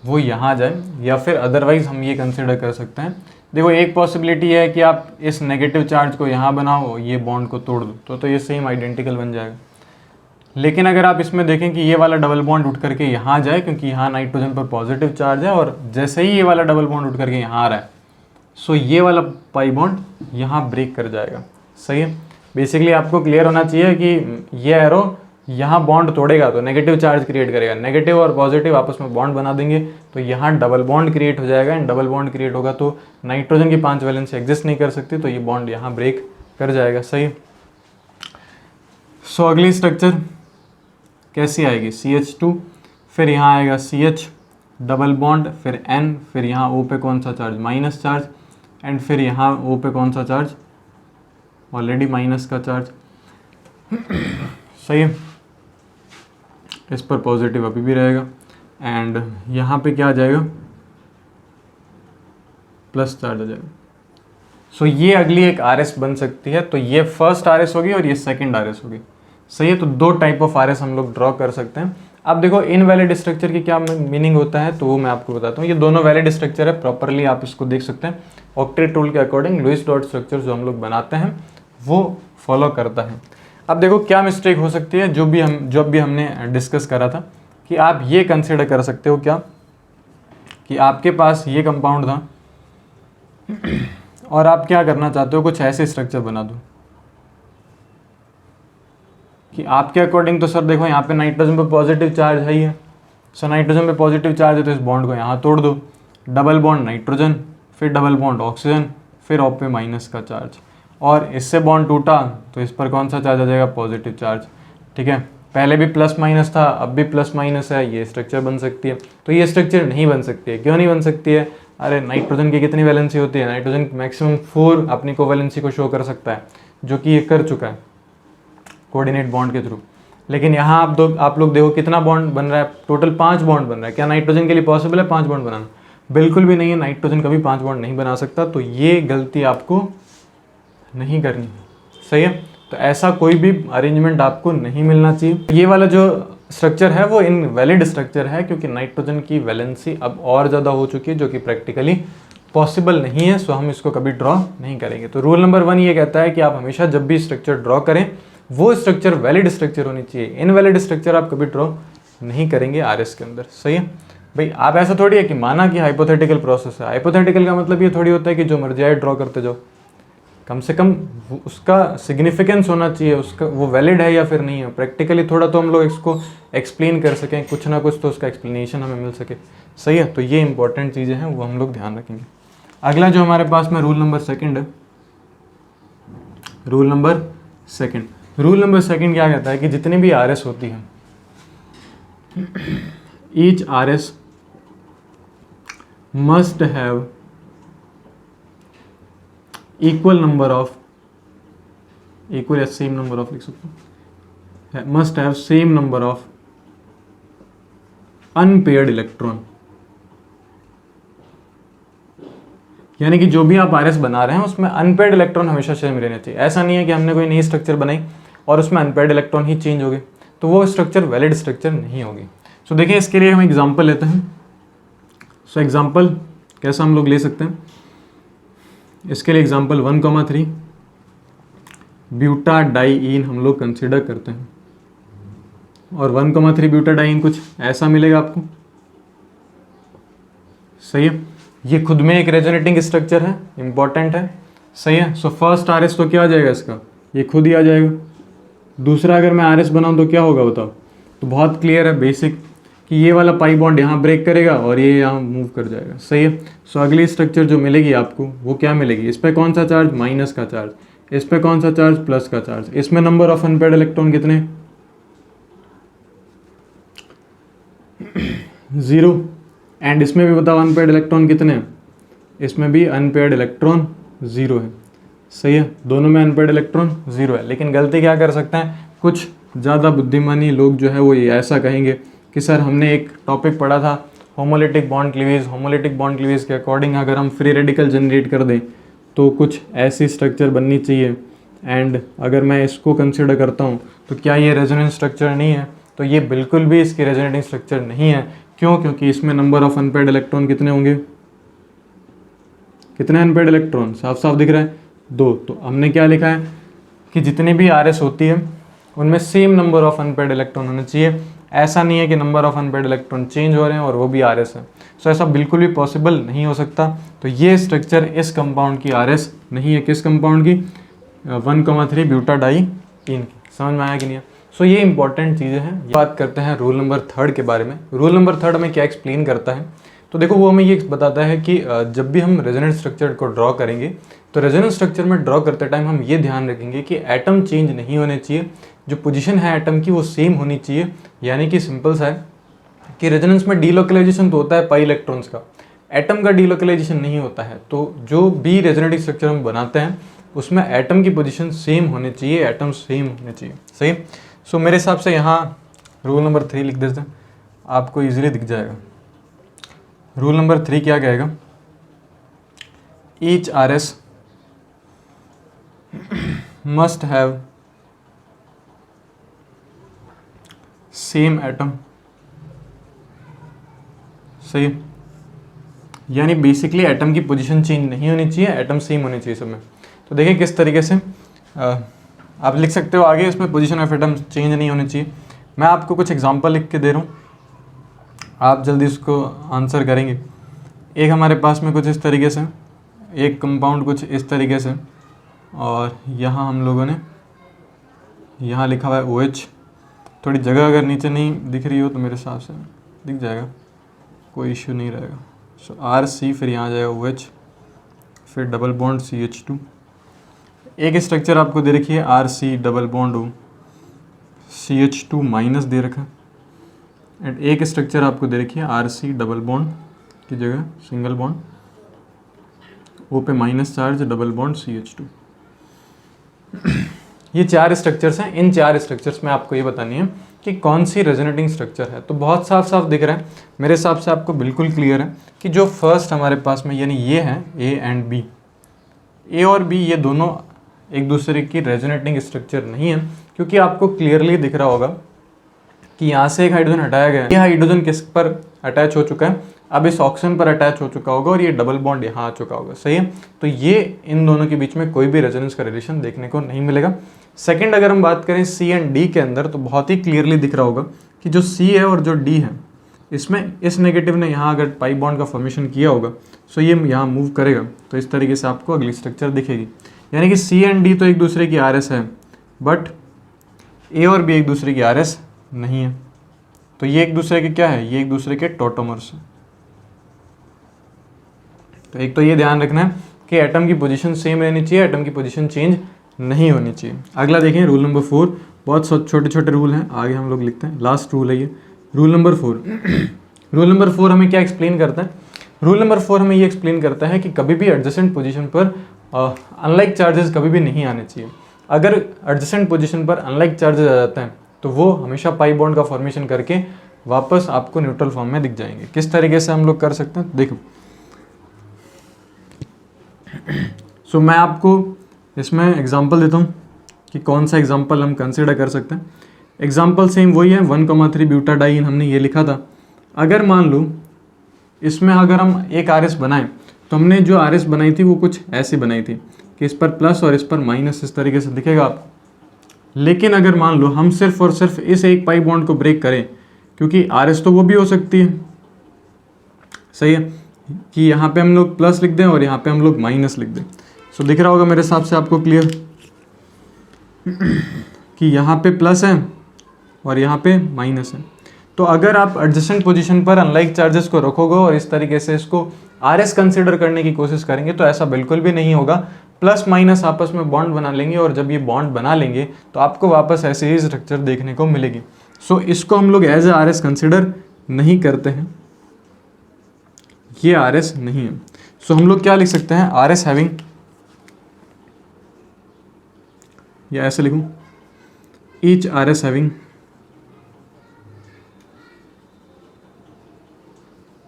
S1: वो यहाँ जाए, या फिर अदरवाइज हम ये कंसिडर कर सकते हैं। देखो एक पॉसिबिलिटी है कि आप इस नेगेटिव चार्ज को यहाँ बनाओ, ये बॉन्ड को तोड़ दो, तो ये सेम आइडेंटिकल बन जाएगा। लेकिन अगर आप इसमें देखें कि ये वाला डबल बॉन्ड उठ करके यहाँ जाए, क्योंकि यहाँ नाइट्रोजन पर पॉजिटिव चार्ज है, और जैसे ही ये वाला डबल बॉन्ड उठ करके यहाँ आ रहा है, सो ये वाला पाई बॉन्ड यहाँ ब्रेक कर जाएगा। सही है। बेसिकली आपको क्लियर होना चाहिए कि ये एरो यहाँ बॉन्ड तोड़ेगा तो नेगेटिव चार्ज क्रिएट करेगा, नेगेटिव और पॉजिटिव आपस में बॉन्ड बना देंगे, तो यहाँ डबल बॉन्ड क्रिएट हो जाएगा। एंड डबल बॉन्ड क्रिएट होगा तो नाइट्रोजन की 5 वैलेंसी एग्जिस्ट नहीं कर सकती, तो ये बॉन्ड यहाँ ब्रेक कर जाएगा। सही। सो अगली स्ट्रक्चर कैसी आएगी, CH2, फिर यहाँ आएगा CH डबल बॉन्ड, फिर N, फिर यहाँ O पे कौन सा चार्ज, माइनस चार्ज, एंड फिर यहाँ O पे कौन सा चार्ज, ऑलरेडी माइनस का चार्ज। सही है, इस पर पॉजिटिव अभी भी रहेगा, एंड यहाँ पे क्या आ जाएगा, प्लस चार्ज आ जाएगा। सो ये अगली एक RS बन सकती है। तो ये फर्स्ट RS होगी और ये सेकंड RS होगी। सही है, तो दो टाइप ऑफ RS हम लोग ड्रॉ कर सकते हैं। अब देखो इनवैलिड स्ट्रक्चर की क्या मीनिंग होता है, तो वो मैं आपको बताता हूँ। ये दोनों वैलिड स्ट्रक्चर है, प्रॉपरली आप इसको देख सकते हैं। ऑक्टेट रूल के अकॉर्डिंग लुईस डॉट स्ट्रक्चर जो हम लोग बनाते हैं वो फॉलो करता है। अब देखो क्या मिस्टेक हो सकती है, जो भी हमने डिस्कस करा था, कि आप ये कंसिडर कर सकते हो क्या, कि आपके पास ये कंपाउंड था और आप क्या करना चाहते हो, कुछ ऐसे स्ट्रक्चर बना दो कि आपके अकॉर्डिंग। तो सर देखो यहाँ पे नाइट्रोजन पे पॉजिटिव चार्ज है ही है, सो नाइट्रोजन पे पॉजिटिव चार्ज है तो इस बॉन्ड को यहाँ तोड़ दो, डबल बॉन्ड नाइट्रोजन, फिर डबल बॉन्ड ऑक्सीजन, फिर ऑप पे माइनस का चार्ज, और इससे बॉन्ड टूटा तो इस पर कौन सा चार्ज आ जाएगा, पॉजिटिव चार्ज। ठीक है, पहले भी प्लस माइनस था, अब भी प्लस माइनस है, ये स्ट्रक्चर बन सकती है। तो ये स्ट्रक्चर नहीं बन सकती है, क्यों नहीं बन सकती है, अरे नाइट्रोजन की कितनी वैलेंसी होती है, नाइट्रोजन मैक्सिमम 4 अपनी कोवैलेंसी को शो कर सकता है, जो कि ये कर चुका है कोऑर्डिनेट बॉन्ड के थ्रू। लेकिन यहाँ आप लोग देखो कितना बॉन्ड बन रहा है, टोटल 5 बॉन्ड बन रहा है। क्या नाइट्रोजन के लिए पॉसिबल है 5 बॉन्ड बनाना? बिल्कुल भी नहीं है, नाइट्रोजन कभी 5 बॉन्ड नहीं बना सकता। तो ये गलती आपको नहीं करनी है। सही है, तो ऐसा कोई भी अरेंजमेंट आपको नहीं मिलना चाहिए। ये वाला जो स्ट्रक्चर है वो इनवैलिड स्ट्रक्चर है, क्योंकि नाइट्रोजन की वैलेंसी अब और ज़्यादा हो चुकी है, जो कि प्रैक्टिकली पॉसिबल नहीं है। सो हम इसको कभी ड्रॉ नहीं करेंगे। तो रूल नंबर 1 ये कहता है कि आप हमेशा जब भी स्ट्रक्चर ड्रॉ करें वो स्ट्रक्चर वैलिड स्ट्रक्चर होनी चाहिए। इनवैलिड स्ट्रक्चर आप कभी ड्रॉ नहीं करेंगे RS के अंदर। सही है भाई, आप ऐसा थोड़ी है कि माना कि हाइपोथेटिकल प्रोसेस है। हाइपोथेटिकल का मतलब ये थोड़ी होता है कि जो मर्जी आए ड्रॉ करते जाओ। कम से कम उसका सिग्निफिकेंस होना चाहिए, उसका वो वैलिड है या फिर नहीं है। प्रैक्टिकली थोड़ा तो हम लोग इसको एक्सप्लेन कर सकें, कुछ ना कुछ तो उसका एक्सप्लेनेशन हमें मिल सके। सही है, तो ये इंपॉर्टेंट चीज़ें हैं, वो हम लोग ध्यान रखेंगे। अगला जो हमारे पास में रूल नंबर 2 है, रूल नंबर 2 क्या कहता है कि जितनी भी RS होती है, each RS must have equal number of, equal या सेम नंबर ऑफ लिख सकते हैं, must have same number of unpaired electron. यानी कि जो भी आप RS बना रहे हैं उसमें अनपेयर्ड इलेक्ट्रॉन हमेशा सेम रहने चाहिए। ऐसा नहीं है कि हमने कोई नई स्ट्रक्चर बनाई और उसमें अनपेयर्ड इलेक्ट्रॉन ही चेंज हो गए, तो वो स्ट्रक्चर वैलिड स्ट्रक्चर नहीं होगी। सो देखिए इसके लिए हम एग्जांपल लेते हैं। सो एग्जांपल कैसा हम लोग ले सकते हैं, इसके लिए एग्जांपल 1,3 ब्यूटाडाइईन हम लोग कंसिडर करते हैं, और 1,3 ब्यूटाडाइईन कुछ ऐसा मिलेगा आपको। सही है, ये खुद में एक रेजोनेटिंग स्ट्रक्चर है, इंपॉर्टेंट है। सही है, सो फर्स्ट RS तो क्या आ जाएगा इसका, ये खुद ही आ जाएगा। दूसरा अगर मैं RS बनाऊं तो क्या होगा बताओ, तो बहुत क्लियर है बेसिक कि ये वाला पाई बॉन्ड यहाँ ब्रेक करेगा और ये यहाँ मूव कर जाएगा। सही है, सो अगली स्ट्रक्चर जो मिलेगी आपको वो क्या मिलेगी, इस पर कौन सा चार्ज, माइनस का चार्ज, इस पर कौन सा चार्ज, प्लस का चार्ज। इसमें नंबर ऑफ अनपेयर्ड इलेक्ट्रॉन कितने, 0, एंड इसमें भी बताओ अनपेयर्ड इलेक्ट्रॉन कितने हैं, इसमें भी अनपेयर्ड इलेक्ट्रॉन 0 है। सही है, दोनों में अनपेयर्ड इलेक्ट्रॉन 0 है। लेकिन गलती क्या कर सकते हैं, कुछ ज़्यादा बुद्धिमानी लोग जो है वो ये ऐसा कहेंगे कि सर हमने एक टॉपिक पढ़ा था homolytic bond cleavage, homolytic bond cleavage के अकॉर्डिंग अगर हम फ्री रेडिकल जनरेट कर दें तो कुछ ऐसी स्ट्रक्चर बननी चाहिए, एंड अगर मैं इसको कंसिडर करता हूँ तो क्या ये रेजोनेंस स्ट्रक्चर नहीं है, तो ये बिल्कुल भी इसकी रेजोनेटिंग स्ट्रक्चर नहीं है। क्यों, क्योंकि इसमें नंबर ऑफ अनपेयर्ड इलेक्ट्रॉन कितने होंगे, कितने अनपेयर्ड इलेक्ट्रॉन, साफ साफ दिख रहा है 2। तो हमने क्या लिखा है कि जितनी भी RS होती है उनमें same number of unpaired electron होने चाहिए। ऐसा नहीं है कि number of unpaired electron change हो रहे हैं और वो भी RS है। सो ऐसा बिल्कुल भी पॉसिबल नहीं हो सकता। तो ये स्ट्रक्चर इस कंपाउंड की RS नहीं है। किस कंपाउंड की, 1,3 ब्यूटाडाइईन की। समझ में आया कि नहीं? सो ये इंपॉर्टेंट चीज़ें हैं। बात करते हैं रूल नंबर 3 के बारे में। रूल नंबर 3 में क्या एक्सप्लेन करता है, तो देखो वो हमें ये बताता है कि जब भी हम रेजोनेंस स्ट्रक्चर को ड्रॉ करेंगे तो रेजोनेंस स्ट्रक्चर में ड्रॉ करते टाइम हम ये ध्यान रखेंगे कि एटम चेंज नहीं होने चाहिए, जो पोजीशन है एटम की वो सेम होनी चाहिए। यानी कि सिंपल सा है कि रेजोनेंस में डीलोकलाइजेशन तो होता है पाई इलेक्ट्रॉन्स का, एटम का डीलोकलाइजेशन नहीं होता है। तो जो भी रेजोनेटिव स्ट्रक्चर हम बनाते हैं उसमें एटम की पोजीशन सेम होनी चाहिए, एटम सेम होने चाहिए। सही। सो मेरे हिसाब से यहाँ रूल नंबर 3 लिख देते हैं, आपको इजीली दिख जाएगा। रूल नंबर 3 क्या कहेगा, each R S must have same atom. सही। यानी बेसिकली एटम की पोजीशन चेंज नहीं होनी चाहिए, एटम सेम होनी चाहिए सब में। तो देखिए किस तरीके से आप लिख सकते हो आगे, इसमें पोजीशन ऑफ एटम चेंज नहीं होनी चाहिए। मैं आपको कुछ एग्जांपल लिख के दे रहा हूँ, आप जल्दी उसको आंसर करेंगे। एक हमारे पास में कुछ इस तरीके से, एक कंपाउंड कुछ इस तरीके से, और यहाँ हम लोगों ने यहाँ लिखा हुआ है OH। थोड़ी जगह अगर नीचे नहीं दिख रही हो तो मेरे हिसाब से दिख जाएगा, कोई इश्यू नहीं रहेगा। सो RC, फिर यहाँ आ जाएगा OH, फिर डबल बॉन्ड CH2। एक स्ट्रक्चर आपको दे रखी है RC double bond O CH2 minus दे रखा है, एंड एक स्ट्रक्चर आपको दे रखी है RC डबल बॉन्ड की जगह सिंगल बॉन्ड O पे minus charge double bond CH2। ये 4 स्ट्रक्चर्स हैं। इन 4 स्ट्रक्चर्स में आपको ये बतानी है कि कौन सी रेजोनेटिंग स्ट्रक्चर है। तो बहुत साफ साफ दिख रहा है मेरे हिसाब से, आपको बिल्कुल क्लियर है कि जो फर्स्ट हमारे पास में यानी ये है A एंड B, A और B ये दोनों एक दूसरे की रेजोनेटिंग स्ट्रक्चर नहीं है, क्योंकि आपको क्लियरली दिख रहा होगा कि यहाँ से एक हाइड्रोजन हटाया गया है। ये हाइड्रोजन किस पर अटैच हो चुका है, अब इस ऑक्सीजन पर अटैच हो चुका होगा, और ये डबल बॉन्ड यहाँ आ चुका होगा। सही है। तो ये इन दोनों के बीच में कोई भी रेजोनेंस का रिलेशन देखने को नहीं मिलेगा। सेकंड, अगर हम बात करें C एंड D के अंदर, तो बहुत ही क्लियरली दिख रहा होगा कि जो C है और जो D है, इसमें इस नेगेटिव ने यहाँ अगर पाई बॉन्ड का फॉर्मेशन किया होगा, सो ये यहाँ मूव करेगा, तो इस तरीके से आपको अगली स्ट्रक्चर दिखेगी। यानी कि C एंड D तो एक दूसरे की RS है, बट A और B एक दूसरे की RS नहीं है। तो ये एक दूसरे के क्या है, ये एक दूसरे के टॉटोमर्स हैं। तो एक तो ये ध्यान रखना है कि एटम की पोजीशन सेम रहनी चाहिए, एटम की पोजीशन चेंज नहीं होनी चाहिए। अगला देखें रूल नंबर 4, बहुत छोटे छोटे रूल हैं, आगे हम लोग लिखते हैं, लास्ट रूल है ये, रूल नंबर 4। रूल नंबर 4 हमें क्या एक्सप्लेन करता है, रूल नंबर 4 हमें ये एक्सप्लेन करता है कि कभी भी एडजेसेंट पोजीशन पर अनलाइक चार्जेस कभी भी नहीं आने चाहिए। अगर एडजेसेंट पोजीशन पर अनलाइक चार्जेस आ जाते हैं तो वो हमेशा पाई बॉन्ड का फॉर्मेशन करके वापस आपको न्यूट्रल फॉर्म में दिख जाएंगे। किस तरीके से हम लोग कर सकते हैं, देखो। सो मैं आपको इसमें एग्जांपल देता हूँ कि कौन सा एग्जांपल हम कंसिडर कर सकते हैं। एग्जांपल सेम वही है, 1,3 ब्यूटाडाइन हमने ये लिखा था। अगर मान लो इसमें अगर हम एक RS बनाएं, तो हमने जो RS बनाई थी वो कुछ ऐसी बनाई थी कि इस पर प्लस और इस पर माइनस, इस तरीके से दिखेगा आपको। लेकिन अगर मान लो हम सिर्फ और सिर्फ इस एक पाई बॉन्ड को ब्रेक करें, क्योंकि RS तो वो भी हो सकती है, सही है, कि यहाँ पे हम लोग प्लस लिख दें और यहाँ पे हम लोग माइनस लिख दें। सो दिख रहा होगा मेरे हिसाब से आपको क्लियर कि यहाँ पे प्लस है और यहाँ पे माइनस है। तो अगर आप एडजेसेंट पोजीशन पर अनलाइक चार्जेस को रखोगे और इस तरीके से इसको RS कंसिडर करने की कोशिश करेंगे, तो ऐसा बिल्कुल भी नहीं होगा। प्लस माइनस आपस में बॉन्ड बना लेंगे, और जब ये बॉन्ड बना लेंगे तो आपको वापस ऐसे ही स्ट्रक्चर देखने को मिलेगी। सो इसको हम लोग एज ए RS कंसिडर नहीं करते हैं, ये RS नहीं है। सो हम लोग क्या लिख सकते हैं, RS हैविंग, या ऐसे लिखूं, each RS having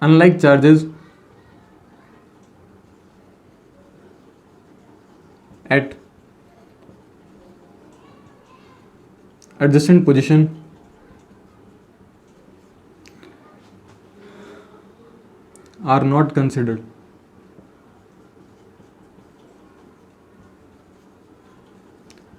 S1: unlike charges at adjacent position are not considered।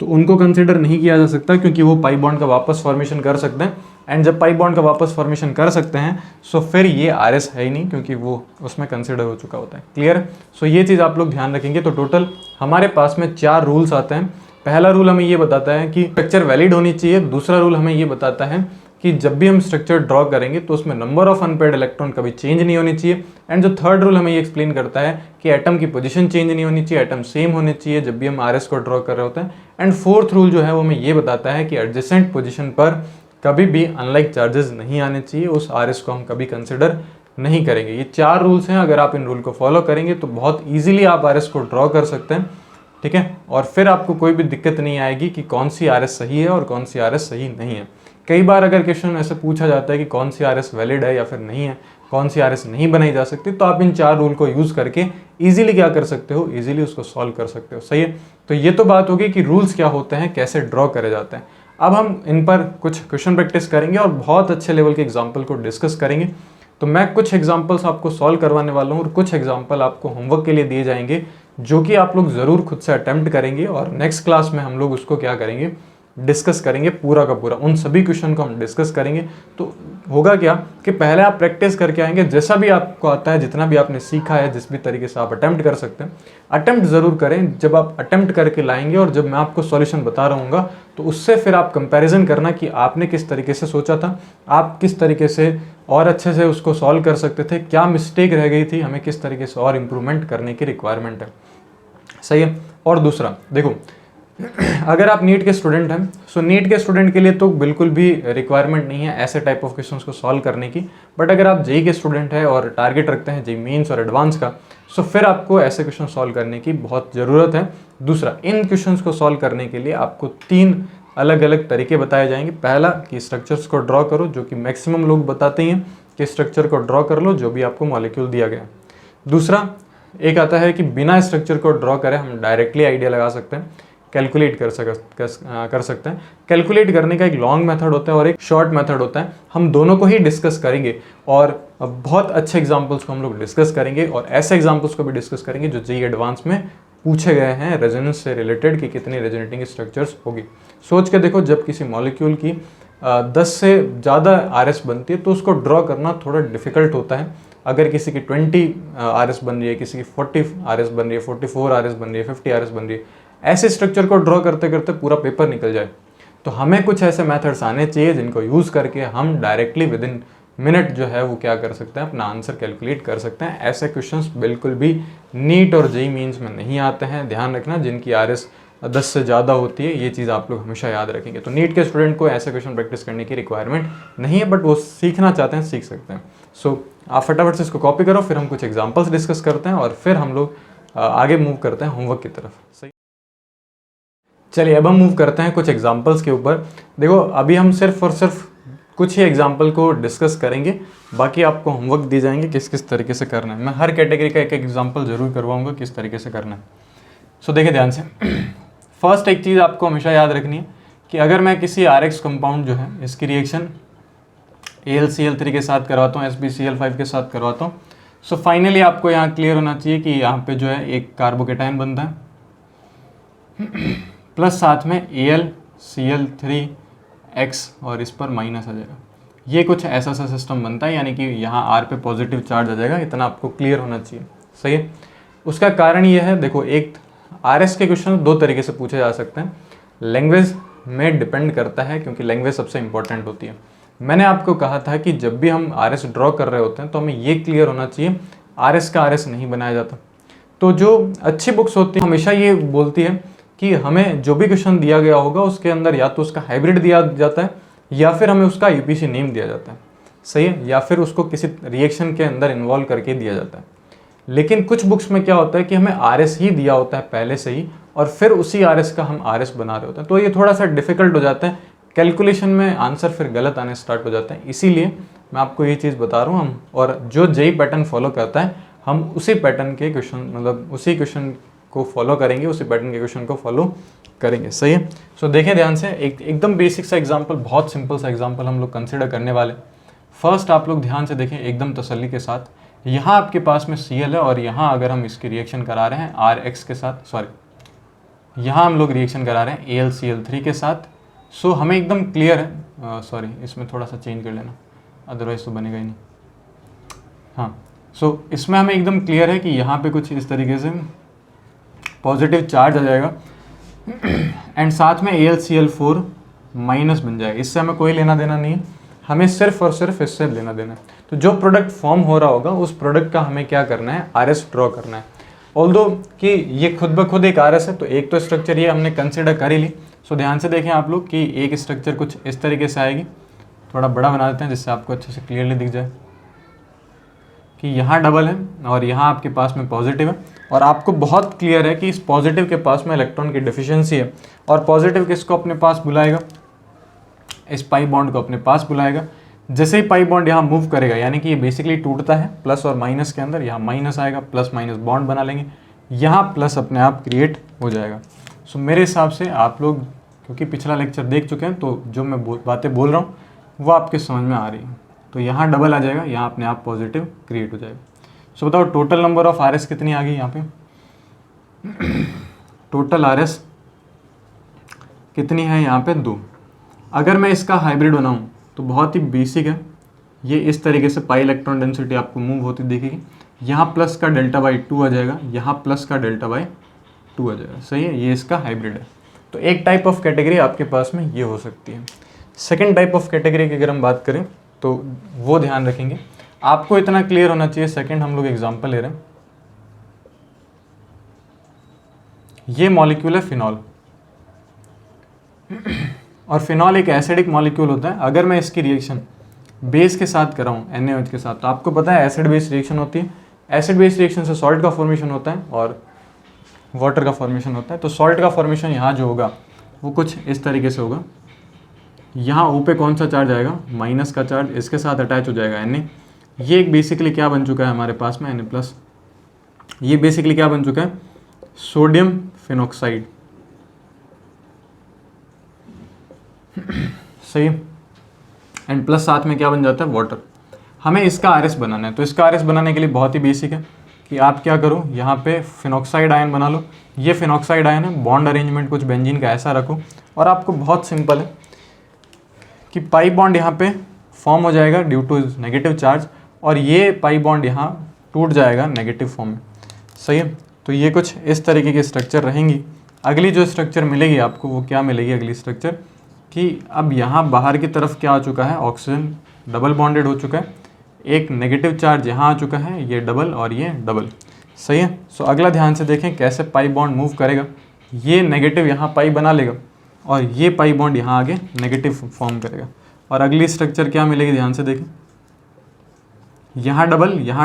S1: तो उनको कंसिडर नहीं किया जा सकता, क्योंकि वो पाई बॉन्ड का वापस फॉर्मेशन कर सकते हैं, एंड जब पाई बॉन्ड का वापस फॉर्मेशन कर सकते हैं सो फिर ये RS है ही नहीं, क्योंकि वो उसमें कंसिडर हो चुका होता है। क्लियर है। सो ये चीज़ आप लोग ध्यान रखेंगे। तो टोटल हमारे पास में 4 रूल्स आते हैं। पहला रूल हमें ये बताता है कि स्ट्रक्चर वैलिड होनी चाहिए। दूसरा रूल हमें ये बताता है कि जब भी हम स्ट्रक्चर ड्रॉ करेंगे तो उसमें नंबर ऑफ अनपेयर्ड इलेक्ट्रॉन कभी चेंज नहीं होनी चाहिए। एंड जो थर्ड रूल हमें ये एक्सप्लेन करता है कि एटम की पोजीशन चेंज नहीं होनी चाहिए, एटम सेम होने चाहिए जब भी हम आरएस को ड्रॉ कर रहे होते हैं। एंड फोर्थ रूल जो है वो हमें ये बताता है कि एडजेसेंट पोजीशन पर कभी भी अनलाइक चार्जेस नहीं आने चाहिए, उस आरएस को हम कभी कंसिडर नहीं करेंगे। ये 4 रूल्स हैं, अगर आप इन रूल को फॉलो करेंगे तो बहुत ईजिली आप आरएस को ड्रॉ कर सकते हैं, ठीक है। और फिर आपको कोई भी दिक्कत नहीं आएगी कि कौन सी आरएस सही है और कौन सी आरएस सही नहीं है। कई बार अगर क्वेश्चन ऐसे पूछा जाता है कि कौन सी आरएस वैलिड है या फिर नहीं है, कौन सी आरएस नहीं बनाई जा सकती, तो आप इन 4 रूल को यूज करके इजीली क्या कर सकते हो, इजीली उसको सॉल्व कर सकते हो, सही है। तो ये तो बात होगी कि रूल्स क्या होते हैं, कैसे ड्रॉ करे जाते हैं। अब हम इन पर कुछ क्वेश्चन प्रैक्टिस करेंगे और बहुत अच्छे लेवल के एग्जाम्पल को डिस्कस करेंगे। तो मैं कुछ एग्जाम्पल्स आपको सॉल्व करवाने वाला हूँ और कुछ एग्जाम्पल आपको होमवर्क के लिए दिए जाएंगे जो कि आप लोग ज़रूर खुद से अटेम्प्ट करेंगे और नेक्स्ट क्लास में हम लोग उसको क्या करेंगे, डिस्कस करेंगे पूरा का पूरा। उन सभी क्वेश्चन को हम डिस्कस करेंगे। तो होगा क्या कि पहले आप प्रैक्टिस करके आएंगे, जैसा भी आपको आता है, जितना भी आपने सीखा है, जिस भी तरीके से आप अटेम्प्ट कर सकते हैं, अटेम्प्ट ज़रूर करें। जब आप अटेम्प्ट करके लाएंगे और जब मैं आपको सॉल्यूशन बता रहा हूँ तो उससे फिर आप कंपैरिजन करना कि आपने किस तरीके से सोचा था, आप किस तरीके से और अच्छे से उसको सॉल्व कर सकते थे, क्या मिस्टेक रह गई थी, हमें किस तरीके से और इम्प्रूवमेंट करने की रिक्वायरमेंट है, सही है। और दूसरा देखो, अगर आप नीट के स्टूडेंट हैं, सो नीट के स्टूडेंट के लिए तो बिल्कुल भी रिक्वायरमेंट नहीं है ऐसे टाइप ऑफ क्वेश्चंस को सॉल्व करने की। बट अगर आप जेई के स्टूडेंट हैं और टारगेट रखते हैं जेई मेंस और एडवांस का, सो फिर आपको ऐसे क्वेश्चन सॉल्व करने की बहुत ज़रूरत है। दूसरा, इन क्वेश्चंस को सॉल्व करने के लिए आपको 3 अलग अलग तरीके बताए जाएंगे। पहला कि स्ट्रक्चर्स को ड्रॉ करो, जो कि मैक्सिमम लोग बताते हैं कि स्ट्रक्चर को ड्रॉ कर लो जो भी आपको मॉलिक्यूल दिया गया। दूसरा एक आता है कि बिना स्ट्रक्चर को ड्रॉ करें हम डायरेक्टली आइडिया लगा सकते हैं, कैलकुलेट कर सकते हैं। कैलकुलेट करने का एक लॉन्ग मेथड होता है और एक शॉर्ट मेथड होता है। हम दोनों को ही डिस्कस करेंगे और बहुत अच्छे एग्जांपल्स को हम लोग डिस्कस करेंगे और ऐसे एग्जांपल्स को भी डिस्कस करेंगे जो जेईई एडवांस में पूछे गए हैं रेजोनेंस से रिलेटेड कि कितनी रेजोनेटिंग स्ट्रक्चर्स होगी। सोच के देखो, जब किसी मॉलिक्यूल की 10 से ज़्यादा आरएस बनती है तो उसको ड्रॉ करना थोड़ा डिफिकल्ट होता है। अगर किसी की 20 आरएस बन रही है, किसी की 40 आरएस बन रही है, 44 आरएस बन रही है, 50 आरएस बन रही है, ऐसे स्ट्रक्चर को ड्रॉ करते करते पूरा पेपर निकल जाए। तो हमें कुछ ऐसे मेथड्स आने चाहिए जिनको यूज़ करके हम डायरेक्टली विद इन मिनट जो है वो क्या कर सकते हैं, अपना आंसर कैलकुलेट कर सकते हैं। ऐसे क्वेश्चंस बिल्कुल भी नीट और जेईई मेंस में नहीं आते हैं, ध्यान रखना। जिनकी आरएस 10 से ज़्यादा होती है, ये चीज़ आप लोग हमेशा याद रखेंगे। तो नीट के स्टूडेंट को ऐसे क्वेश्चन प्रैक्टिस करने की रिक्वायरमेंट नहीं है, बट वो सीखना चाहते हैं, सीख सकते हैं। सो आप फटाफट से इसको कॉपी करो, फिर हम कुछ एग्जाम्पल्स डिस्कस करते हैं और फिर हम लोग आगे मूव करते हैं होमवर्क की तरफ। सही, चलिए अब हम मूव करते हैं कुछ एग्जाम्पल्स के ऊपर। देखो, अभी हम सिर्फ और सिर्फ कुछ ही एग्जाम्पल को डिस्कस करेंगे, बाकी आपको होमवर्क दिए जाएंगे किस किस तरीके से करना है। मैं हर कैटेगरी का एक एग्जाम्पल जरूर करवाऊंगा किस तरीके से करना है। सो देखिए ध्यान से, फर्स्ट एक चीज़ आपको हमेशा याद रखनी है कि अगर मैं किसी RX कंपाउंड जो है इसकी रिएक्शन AlCl3 के साथ करवाता हूँ, SbCl5 के साथ करवाता हूँ, सो फाइनली आपको यहाँ क्लियर होना चाहिए कि यहाँ पे जो है एक कार्बोकेटाइन बनता है प्लस साथ में AlCl3X और इस पर माइनस आ जाएगा। ये कुछ ऐसा सा सिस्टम बनता है, यानी कि यहाँ R पे पॉजिटिव चार्ज आ जाएगा, इतना आपको क्लियर होना चाहिए, सही है। उसका कारण ये है, देखो, एक RS के क्वेश्चन 2 तरीके से पूछे जा सकते हैं। लैंग्वेज में डिपेंड करता है क्योंकि लैंग्वेज सबसे इंपॉर्टेंट होती है। मैंने आपको कहा था कि जब भी हम RS ड्रॉ कर रहे होते हैं तो हमें ये क्लियर होना चाहिए RS का RS नहीं बनाया जाता। तो जो अच्छी बुक्स होती हैं हमेशा ये बोलती है कि हमें जो भी क्वेश्चन दिया गया होगा उसके अंदर या तो उसका हाइब्रिड दिया जाता है या फिर हमें उसका UPC नेम दिया जाता है, सही है, या फिर उसको किसी रिएक्शन के अंदर इन्वॉल्व करके दिया जाता है। लेकिन कुछ बुक्स में क्या होता है कि हमें RS ही दिया होता है पहले से ही और फिर उसी RS का हम RS बना रहे होते हैं, तो ये थोड़ा सा डिफिकल्ट हो जाता है, कैलकुलेशन में आंसर फिर गलत आने स्टार्ट हो जाते हैं। इसीलिए मैं आपको ये चीज़ बता रहा हूँ हम, और जो जेईई पैटर्न फॉलो करता है हम उसी पैटर्न के क्वेश्चन, मतलब उसी क्वेश्चन को फॉलो करेंगे, उसी पैटर्न के क्वेश्चन को फॉलो करेंगे, सही है। सो देखें ध्यान से, एकदम बेसिक सा एग्जाम्पल, बहुत सिंपल सा एग्जाम्पल हम लोग कंसिडर करने वाले। फर्स्ट आप लोग ध्यान से देखें एकदम तसल्ली के साथ, यहाँ आपके पास में Cl है और यहाँ अगर हम इसकी रिएक्शन करा रहे हैं RX के साथ, सॉरी यहाँ हम लोग रिएक्शन करा रहे हैं AlCl3 के साथ। सो हमें एकदम क्लियर है, सॉरी इसमें थोड़ा सा चेंज कर लेना, अदरवाइज तो बनेगा ही नहीं। हाँ, सो इसमें हमें एकदम क्लियर है कि यहाँ पे कुछ इस तरीके से पॉजिटिव चार्ज आ जाएगा एंड साथ में AlCl4 माइनस बन जाएगा। इससे हमें कोई लेना देना नहीं है, हमें सिर्फ और सिर्फ इससे लेना देना है। तो जो प्रोडक्ट फॉर्म हो रहा होगा उस प्रोडक्ट का हमें क्या करना है, RS ड्रॉ करना है। ऑल्दो कि ये खुद ब खुद एक RS है, तो एक तो स्ट्रक्चर ये हमने कंसिडर कर ही ली। सो ध्यान से देखें आप लोग कि एक स्ट्रक्चर कुछ इस तरीके से आएगी। थोड़ा बड़ा बना देते हैं जिससे आपको अच्छे से क्लियरली दिख जाए कि यहाँ डबल है और यहाँ आपके पास में पॉजिटिव है, और आपको बहुत क्लियर है कि इस पॉजिटिव के पास में इलेक्ट्रॉन की डिफिशियंसी है, और पॉजिटिव किसको अपने पास बुलाएगा, इस पाई बॉन्ड को अपने पास बुलाएगा। जैसे ही पाई बॉन्ड यहाँ मूव करेगा, यानी कि ये बेसिकली टूटता है प्लस और माइनस के अंदर, यहाँ माइनस आएगा, प्लस माइनस बॉन्ड बना लेंगे, यहाँ प्लस अपने आप क्रिएट हो जाएगा। सो मेरे हिसाब से आप लोग क्योंकि पिछला लेक्चर देख चुके हैं, तो जो मैं बातें बोल रहा हूँ वो आपके समझ में आ रही है। तो यहाँ डबल आ जाएगा, यहाँ अपने आप पॉजिटिव क्रिएट हो जाएगा। सो बताओ टोटल नंबर ऑफ RS कितनी आ गई यहाँ पे, टोटल RS कितनी है यहाँ पे, 2। अगर मैं इसका हाइब्रिड बनाऊँ तो बहुत ही बेसिक है, ये इस तरीके से पाई इलेक्ट्रॉन डेंसिटी आपको मूव होती दिखेगी। यहाँ प्लस का डेल्टा बाई 2 आ जाएगा, यहाँ प्लस का डेल्टा बाई 2 आ जाएगा। सही है, ये इसका हाइब्रिड है। तो एक टाइप ऑफ कैटेगरी आपके पास में ये हो सकती है। सेकेंड टाइप ऑफ कैटेगरी की अगर हम बात करें तो वो ध्यान रखेंगे, आपको इतना क्लियर होना चाहिए। सेकेंड हम लोग एग्जाम्पल ले रहे हैं, ये मॉलिक्यूल है फिनॉल, और फिनॉल एक एसिडिक मॉलिक्यूल होता है। अगर मैं इसकी रिएक्शन बेस के साथ कराऊँ NaOH के साथ, तो आपको पता है एसिड बेस रिएक्शन होती है। एसिड बेस रिएक्शन से सॉल्ट का फॉर्मेशन होता है और वाटर का फॉर्मेशन होता है। तो सॉल्ट का फॉर्मेशन यहाँ जो होगा वो कुछ इस तरीके से होगा। यहाँ O पे कौन सा चार्ज आएगा, माइनस का चार्ज, इसके साथ अटैच हो जाएगा Na। ये एक बेसिकली क्या बन चुका है हमारे पास में Na+, ये बेसिकली क्या बन चुका है, सोडियम फिनॉक्साइड। सही, एंड प्लस साथ में क्या बन जाता है, वाटर। हमें इसका RS बनाना है, तो इसका RS बनाने के लिए बहुत ही बेसिक है कि आप क्या करो, यहाँ पे फिनॉक्साइड आयन बना लो। ये फिनॉक्साइड आयन है, बॉन्ड अरेंजमेंट कुछ बेंजीन का ऐसा रखो, और आपको बहुत सिंपल है कि पाई बॉन्ड यहाँ पे फॉर्म हो जाएगा ड्यू टू नेगेटिव चार्ज, और ये पाई बॉन्ड यहाँ टूट जाएगा नेगेटिव फॉर्म में। सही है, तो ये कुछ इस तरीके की स्ट्रक्चर रहेंगी। अगली जो स्ट्रक्चर मिलेगी आपको वो क्या मिलेगी, अगली स्ट्रक्चर कि अब यहाँ बाहर की तरफ क्या आ चुका है, ऑक्सीजन डबल बॉन्डेड हो चुका है, एक नेगेटिव चार्ज यहाँ आ चुका है, ये डबल और ये डबल। सही है, सो अगला ध्यान से देखें कैसे पाई बॉन्ड मूव करेगा। ये नेगेटिव यहाँ पाई बना लेगा और ये पाई बॉन्ड यहाँ आगे नेगेटिव फॉर्म करेगा। और अगली स्ट्रक्चर क्या मिलेगी, ध्यान से देखें, यहाँ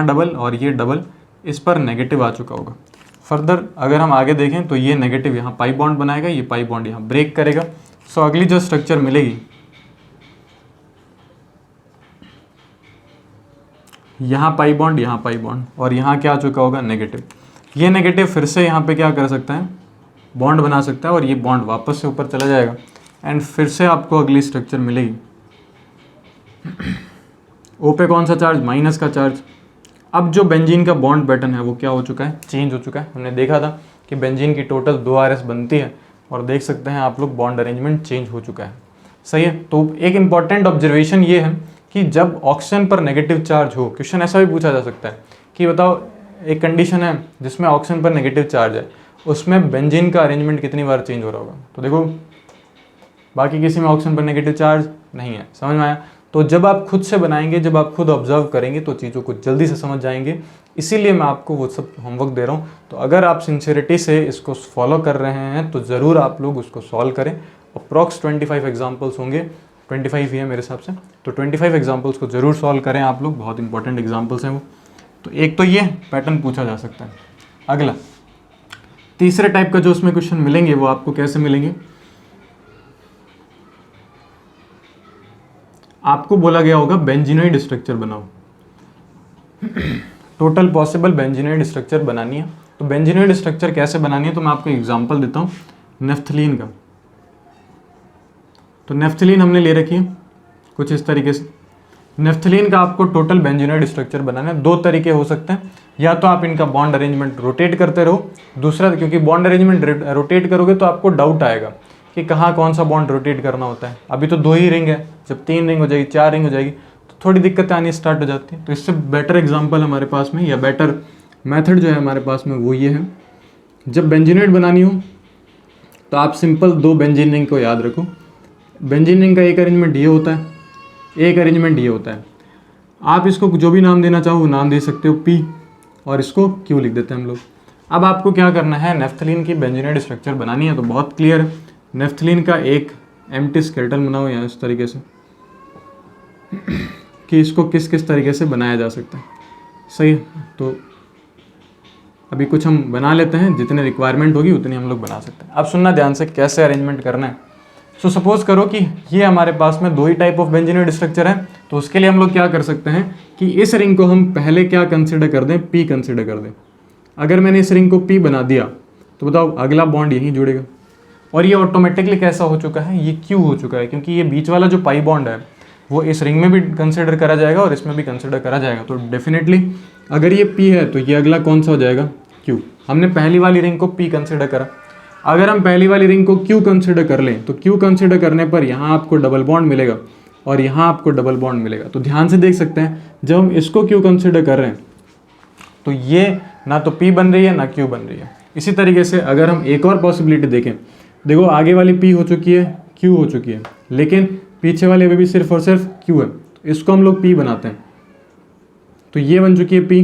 S1: डबल और ये डबल, इस पर नेगेटिव आ चुका होगा। फर्दर अगर हम आगे देखें तो ये नेगेटिव यहाँ पाई बॉन्ड बनाएगा, ये पाई बॉन्ड यहाँ ब्रेक करेगा। सो अगली जो स्ट्रक्चर मिलेगी, यहाँ पाई बॉन्ड और यहाँ क्या आ चुका होगा, नेगेटिव। ये नेगेटिव फिर से यहाँ पे क्या कर सकता है, बॉन्ड बना सकता है, और ये बॉन्ड वापस से ऊपर चला जाएगा, एंड फिर से आपको अगली स्ट्रक्चर मिलेगी। O पे कौन सा चार्ज, माइनस का चार्ज। अब जो बेंजीन का बॉन्ड पैटर्न है वो क्या हो चुका है, चेंज हो चुका है। हमने देखा था कि बेंजीन की टोटल 2 RS बनती है, और देख सकते हैं आप लोग बॉन्ड अरेंजमेंट चेंज हो चुका है। सही है, तो एक इंपॉर्टेंट ऑब्जर्वेशन ये है कि जब ऑक्सीजन पर नेगेटिव चार्ज हो, क्वेश्चन ऐसा भी पूछा जा सकता है कि बताओ एक कंडीशन है जिसमें ऑक्सीजन पर नेगेटिव चार्ज है, उसमें बेंजीन का अरेंजमेंट कितनी बार चेंज हो रहा होगा। तो देखो बाकी किसी में ऑक्सीजन पर नेगेटिव चार्ज नहीं है, समझ में आया। तो जब आप खुद से बनाएंगे, जब आप खुद ऑब्जर्व करेंगे तो चीज़ों को जल्दी से समझ जाएंगे, इसीलिए मैं आपको वो सब होमवर्क दे रहा हूँ। तो अगर आप सिंसियरिटी से इसको फॉलो कर रहे हैं तो ज़रूर आप लोग उसको सॉल्व करें। अप्रॉक्स 25 एग्जाम्पल्स होंगे, 25 ही है मेरे हिसाब से, तो 25 एग्जाम्पल्स को ज़रूर सॉल्व करें आप लोग, बहुत इंपॉर्टेंट एग्जाम्पल्स हैं वो। तो एक तो ये पैटर्न पूछा जा सकता है। अगला तीसरे टाइप का जो उसमें क्वेश्चन मिलेंगे वो आपको कैसे मिलेंगे, आपको बोला गया होगा बेंजीनोइड स्ट्रक्चर बनाओ। टोटल पॉसिबल बेंजीनोइड स्ट्रक्चर बनानी है। तो बेंजीनोइड स्ट्रक्चर कैसे बनानी है, तो मैं आपको एग्जांपल देता हूँ नेफ्थलीन का। तो नेफ्थलीन हमने ले रखी है कुछ इस तरीके से। नेफ्थलीन का आपको टोटल बेंजीनोइड स्ट्रक्चर बनाना है। 2 तरीके हो सकते हैं, या तो आप इनका बॉन्ड अरेंजमेंट रोटेट करते रहो, दूसरा क्योंकि बॉन्ड अरेंजमेंट रोटेट करोगे तो आपको डाउट आएगा कि कहाँ कौन सा बॉन्ड रोटेट करना होता है। अभी तो 2 ही रिंग है, जब 3 रिंग हो जाएगी, 4 रिंग हो जाएगी तो थोड़ी दिक्कतें आनी स्टार्ट हो जाती है। तो इससे बेटर एग्जांपल हमारे पास में, या बेटर मेथड जो है हमारे पास में वो ये है, जब बेंजीनोइड बनानी हो तो आप सिंपल 2 बेंजीन रिंग को याद रखो। बेंजीन रिंग का एक अरेंजमेंट ये होता है, एक अरेंजमेंट ये होता है। आप इसको जो भी नाम देना चाहो वो नाम दे सकते हो, पी, और इसको क्यू लिख देते हैं हम लोग। अब आपको क्या करना है, नेफ्थलीन की बेंजीनाइड स्ट्रक्चर बनानी है, तो बहुत क्लियर है। नेफ्थलीन का एक एम्प्टी स्केलेटन बनाओ यहाँ इस तरीके से कि इसको किस किस तरीके से बनाया जा सकता है। सही है, तो अभी कुछ हम बना लेते हैं, जितने रिक्वायरमेंट होगी उतनी हम लोग बना सकते हैं। अब सुनना ध्यान से कैसे अरेंजमेंट करना है। सो सपोज करो कि ये हमारे पास में 2 ही टाइप ऑफ बेंजीनोइड स्ट्रक्चर है, तो उसके लिए हम लोग क्या कर सकते हैं कि इस रिंग को हम पहले क्या कंसिडर कर दें, पी कंसिडर कर दें। अगर मैंने इस रिंग को पी बना दिया तो बताओ अगला बॉन्ड यहीं जुड़ेगा, और ये ऑटोमेटिकली कैसा हो चुका है, ये क्यू हो चुका है, क्योंकि ये बीच वाला जो पाई बॉन्ड है वो इस रिंग में भी कंसिडर करा जाएगा और इसमें भी कंसिडर करा जाएगा। तो डेफिनेटली अगर ये पी है तो ये अगला कौन सा हो जाएगा, क्यू। हमने पहली वाली रिंग को पी कंसिडर करा, अगर हम पहली वाली रिंग को क्यू कंसिडर कर लें तो क्यू कंसिडर करने पर यहाँ आपको डबल बॉन्ड मिलेगा और यहाँ आपको डबल बॉन्ड मिलेगा। तो ध्यान से देख सकते हैं, जब हम इसको क्यू कंसिडर कर रहे हैं तो ये ना तो पी बन रही है ना क्यू बन रही है। इसी तरीके से अगर हम एक और पॉसिबिलिटी देखें, देखो आगे वाली पी हो चुकी है, क्यू हो चुकी है, लेकिन पीछे वाले में भी सिर्फ और सिर्फ क्यू है, तो इसको हम लोग पी बनाते हैं, तो ये बन चुकी है पी,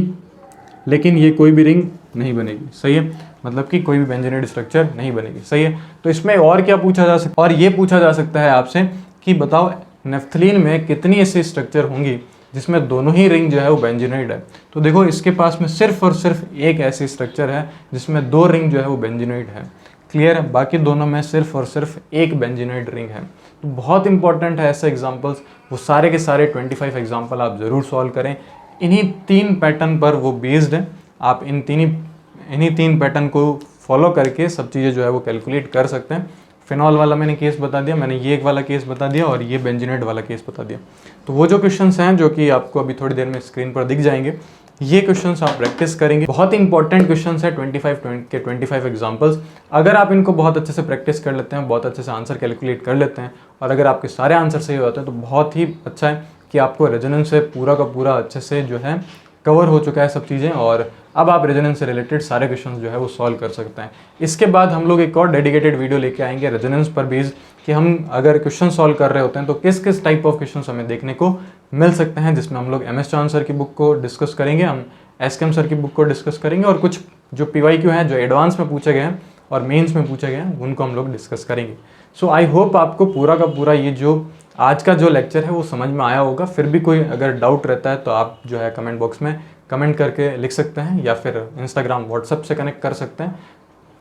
S1: लेकिन ये कोई भी रिंग नहीं बनेगी। सही है, मतलब कि कोई भी बेंजीनोइड स्ट्रक्चर नहीं बनेगी। सही है, तो इसमें और क्या पूछा जा सकता है, और ये पूछा जा सकता है आपसे कि बताओ नेफ्थलीन में कितनी ऐसी स्ट्रक्चर होंगी जिसमें दोनों ही रिंग जो है वो बेंजीनोइड है। तो देखो इसके पास में सिर्फ और सिर्फ एक ऐसी स्ट्रक्चर है जिसमें 2 रिंग जो है वो बेंजीनोइड है। क्लियर है, बाकी दोनों में सिर्फ और सिर्फ एक बेंजीनोइड रिंग है। तो बहुत इंपॉर्टेंट है ऐसे एग्जाम्पल्स, वो सारे के सारे 25 एग्जाम्पल आप ज़रूर सॉल्व करें। इन्हीं 3 पैटर्न पर वो बेस्ड है, आप इन्हीं 3 पैटर्न को फॉलो करके सब चीज़ें जो है वो कैलकुलेट कर सकते हैं। फिनॉल वाला मैंने केस बता दिया, मैंने ये एक वाला केस बता दिया और ये बेंजीनोइड वाला केस बता दिया। तो वो जो क्वेश्चंस हैं जो कि आपको अभी थोड़ी देर में स्क्रीन पर दिख जाएंगे, ये क्वेश्चंस आप प्रैक्टिस करेंगे। बहुत इंपॉर्टेंट क्वेश्चंस है 25 एग्जांपल्स। अगर आप इनको बहुत अच्छे से प्रैक्टिस कर लेते हैं, बहुत अच्छे से आंसर कैलकुलेट कर लेते हैं और अगर आपके सारे आंसर सही होते हैं तो बहुत ही अच्छा है कि आपको रेजोनेंस से पूरा का पूरा अच्छे से जो है कवर हो चुका है सब चीज़ें, और अब आप रेजोनेंस से रिलेटेड सारे क्वेश्चंस जो है वो सॉल्व कर सकते हैं। इसके बाद हम लोग एक और डेडिकेटेड वीडियो लेके आएंगे रेजोनेंस पर बेस्ड, कि हम अगर क्वेश्चन सॉल्व कर रहे होते हैं तो किस किस टाइप ऑफ क्वेश्चंस हमें देखने को मिल सकते हैं, जिसमें हम लोग MS चौहान सर की बुक को डिस्कस करेंगे, हम SKM सर की बुक को डिस्कस करेंगे, और कुछ जो PYQ हैं जो एडवांस में पूछे गए हैं और मेंस में पूछे गए हैं उनको हम लोग डिस्कस करेंगे। सो आई होप आपको पूरा का पूरा ये जो आज का जो लेक्चर है वो समझ में आया होगा। फिर भी कोई अगर डाउट रहता है तो आप जो है कमेंट बॉक्स में कमेंट करके लिख सकते हैं या फिर इंस्टाग्राम व्हाट्सएप से कनेक्ट कर सकते हैं।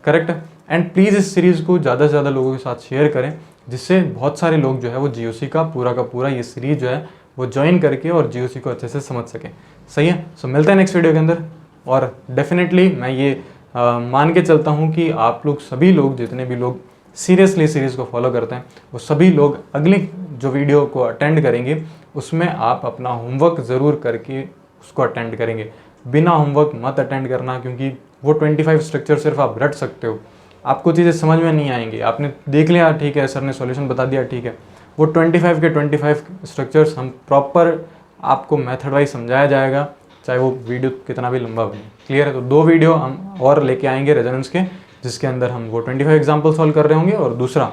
S1: करेक्ट। एंड प्लीज़ इस सीरीज़ को ज़्यादा से ज़्यादा लोगों के साथ शेयर करें, जिससे बहुत सारे लोग जो है वो GOC का पूरा ये सीरीज जो है वो ज्वाइन करके और GOC को अच्छे से समझ सकें। सही है, सो मिलते हैं नेक्स्ट वीडियो के अंदर। और डेफिनेटली मैं ये मान के चलता हूँ कि आप लोग सभी लोग, जितने भी लोग सीरियसली सीरीज़ को फॉलो करते हैं, वो सभी लोग अगली जो वीडियो को अटेंड करेंगे उसमें आप अपना होमवर्क ज़रूर करके उसको अटेंड करेंगे। बिना होमवर्क मत अटेंड करना, क्योंकि वो 25 स्ट्रक्चर सिर्फ आप रट सकते हो, आपको चीज़ें समझ में नहीं आएंगी। आपने देख लिया, ठीक है, सर ने सॉल्यूशन बता दिया, ठीक है, वो 25 के 25 स्ट्रक्चर्स हम प्रॉपर आपको मेथड वाइज समझाया जाएगा, चाहे वो वीडियो कितना भी लंबा बने। क्लियर है, तो 2 वीडियो हम और लेके आएंगे रेजोनेंस के, जिसके अंदर हम वो 25 एग्जाम्पल सॉल्व कर रहे होंगे, और दूसरा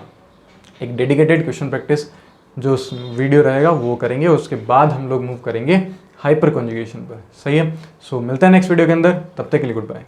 S1: एक डेडिकेटेड क्वेश्चन प्रैक्टिस जो वीडियो रहेगा वो करेंगे। उसके बाद हम लोग मूव करेंगे हाइपर कॉन्जुगेशन पर। सही है, सो मिलते हैं नेक्स्ट वीडियो के अंदर, तब तक के लिए गुड बाय।